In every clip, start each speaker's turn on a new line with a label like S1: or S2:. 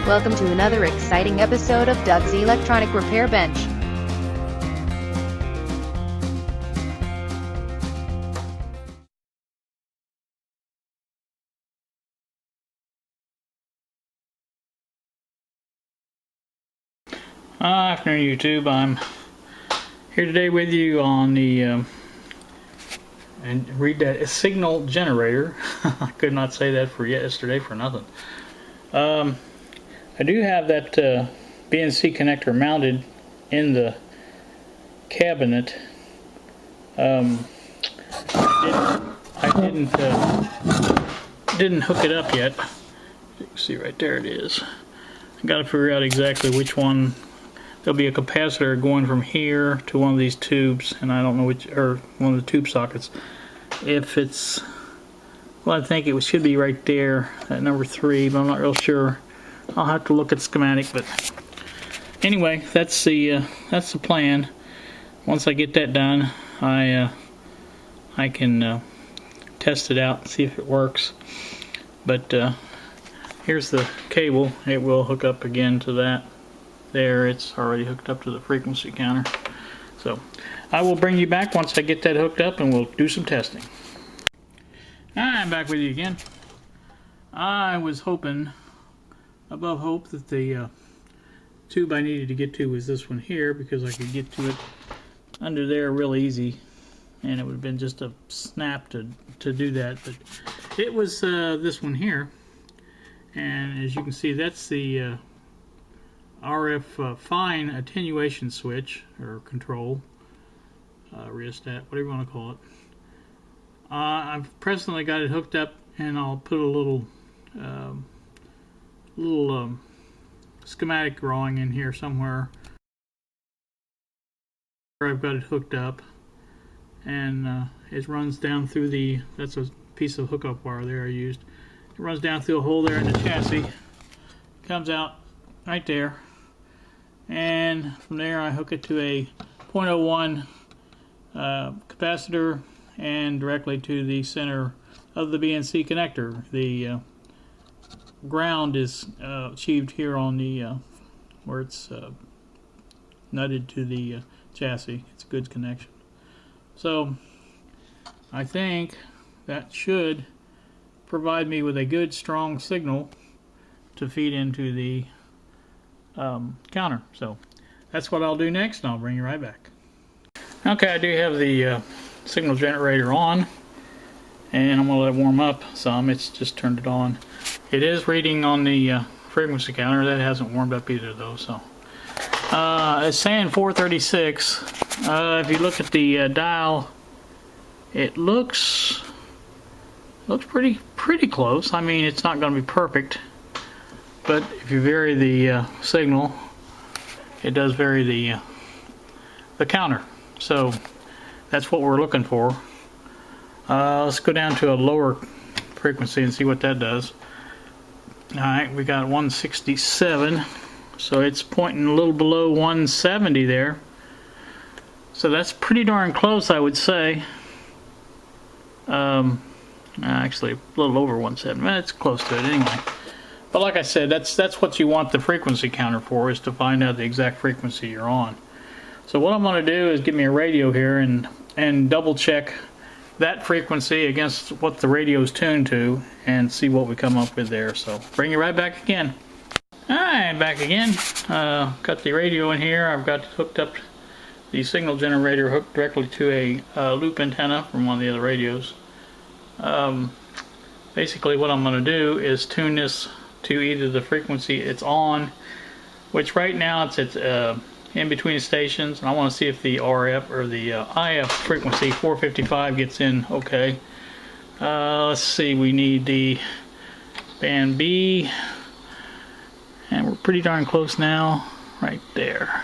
S1: Welcome to another exciting episode of Doug's Electronic Repair Bench.
S2: Afternoon, YouTube. I'm here today with you on the and read that signal generator. I could not say that for yesterday for nothing. I do have that BNC connector mounted in the cabinet. I didn't hook it up yet. You can see right there it is. I got to figure out exactly which one. There'll be a capacitor going from here to one of these tubes, and I don't know which, or one of the tube sockets. If it's, well, I think it should be right there at number 3, but I'm not real sure. I'll have to look at the schematic, but anyway, that's the plan. Once I get that done, I can test it out and see if it works. But here's the cable. It will hook up again to that. There, it's already hooked up to the frequency counter. So I will bring you back once I get that hooked up, and we'll do some testing. I'm back with you again. I was hoping, above hope, that the tube I needed to get to was this one here, because I could get to it under there real easy, and it would have been just a snap to do that. But it was this one here, and as you can see, that's the RF fine attenuation switch, or control, rheostat, whatever you want to call it. I've presently got it hooked up, and I'll put a little schematic drawing in here somewhere where I've got it hooked up, and it runs down through the, that's a piece of hookup wire there I used. It runs down through a hole there in the chassis, comes out right there, and from there I hook it to a 0.01 capacitor and directly to the center of the BNC connector. The ground is achieved here on the where it's nutted to the chassis. It's a good connection. So I think that should provide me with a good strong signal to feed into the counter. So that's what I'll do next, and I'll bring you right back. Okay, I do have the signal generator on, and I'm going to let it warm up some. It's just turned it on. It is reading on the frequency counter. That hasn't warmed up either though. So it's saying 436. If you look at the dial, it looks pretty close. I mean, it's not going to be perfect, but if you vary the signal, it does vary the counter. So that's what we're looking for. Let's go down to a lower frequency and see what that does. Alright, we got 167, so it's pointing a little below 170 there. So that's pretty darn close, I would say. Actually, a little over 170. It's close to it anyway. But like I said, that's what you want the frequency counter for, is to find out the exact frequency you're on. So what I'm going to do is get me a radio here and double check that frequency against what the radio is tuned to, and see what we come up with there. So bring you right back again. Alright, back again. Got the radio in here. I've got hooked up the signal generator hooked directly to a loop antenna from one of the other radios. Basically what I'm going to do is tune this to either the frequency it's on, which right now it's at in between the stations, and I want to see if the RF or the IF frequency 455 gets in okay. Let's see, we need the band B, and we're pretty darn close now, right there.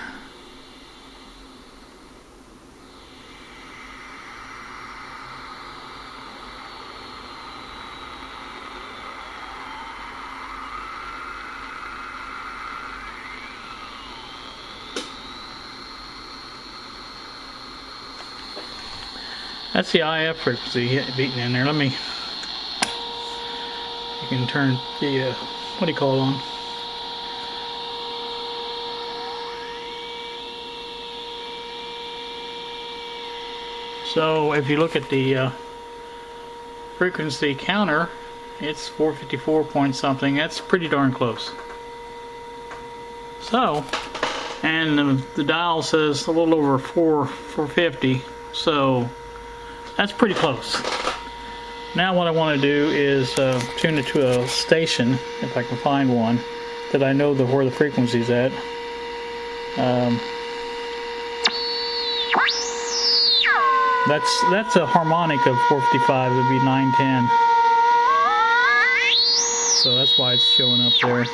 S2: That's the IF frequency beating in there. Let me, you can turn the, what do you call it on? So if you look at the frequency counter, it's 454 point something. That's pretty darn close. So, and the dial says a little over 450, so that's pretty close. Now what I want to do is tune it to a station, if I can find one, that I know where the frequency's at. That's a harmonic of 455, it would be 910. So that's why it's showing up there.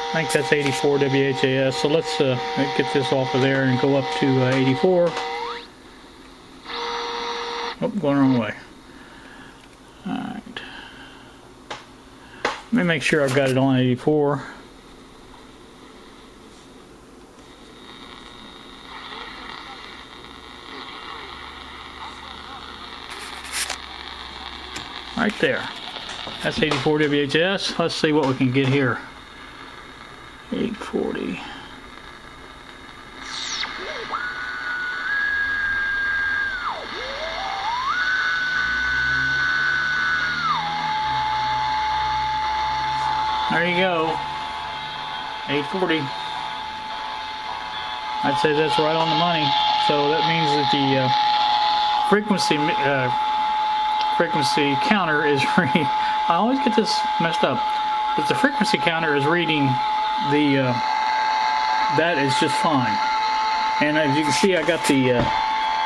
S2: I think that's 84 WHAS, so let's get this off of there and go up to 84. Oh, going the wrong way. Alright. Let me make sure I've got it on 84. Right there. That's 84 WHS. Let's see what we can get here. 840. There you go. 840. I'd say that's right on the money. So that means that the frequency counter is reading. I always get this messed up, but the frequency counter is reading the that is just fine. And as you can see, I got the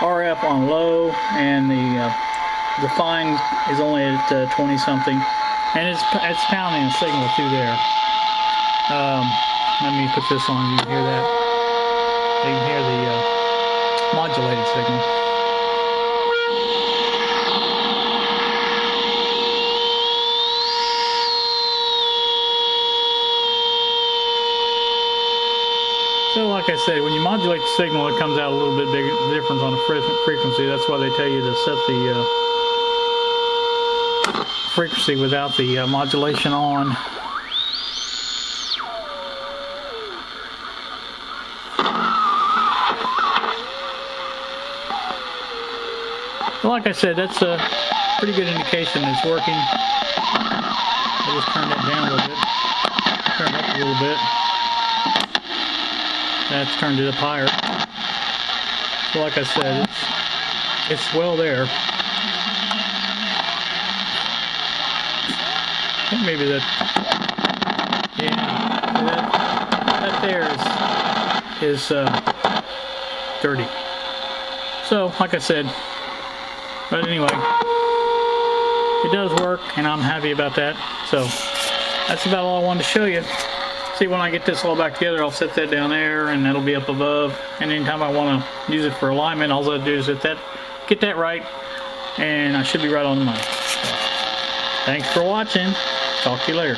S2: RF on low, and the fine is only at 20 something, and it's pounding a signal through there. Let me put this on. You can hear that. You can hear the modulated signal. So like I said, when you modulate the signal, it comes out a little bit bigger difference on the frequency. That's why they tell you to set the frequency without the modulation on. Well, like I said, that's a pretty good indication it's working. I'll just turn that down a little bit, turn it up a little bit. That's turned it up higher. So like I said, it's well there. I think maybe that, yeah, that there is dirty. So like I said, but anyway, it does work, and I'm happy about that. So that's about all I wanted to show you. See, when I get this all back together, I'll set that down there, and that'll be up above. And anytime I want to use it for alignment, all I do is get that right, and I should be right on the money. So, thanks for watching. Talk to you later.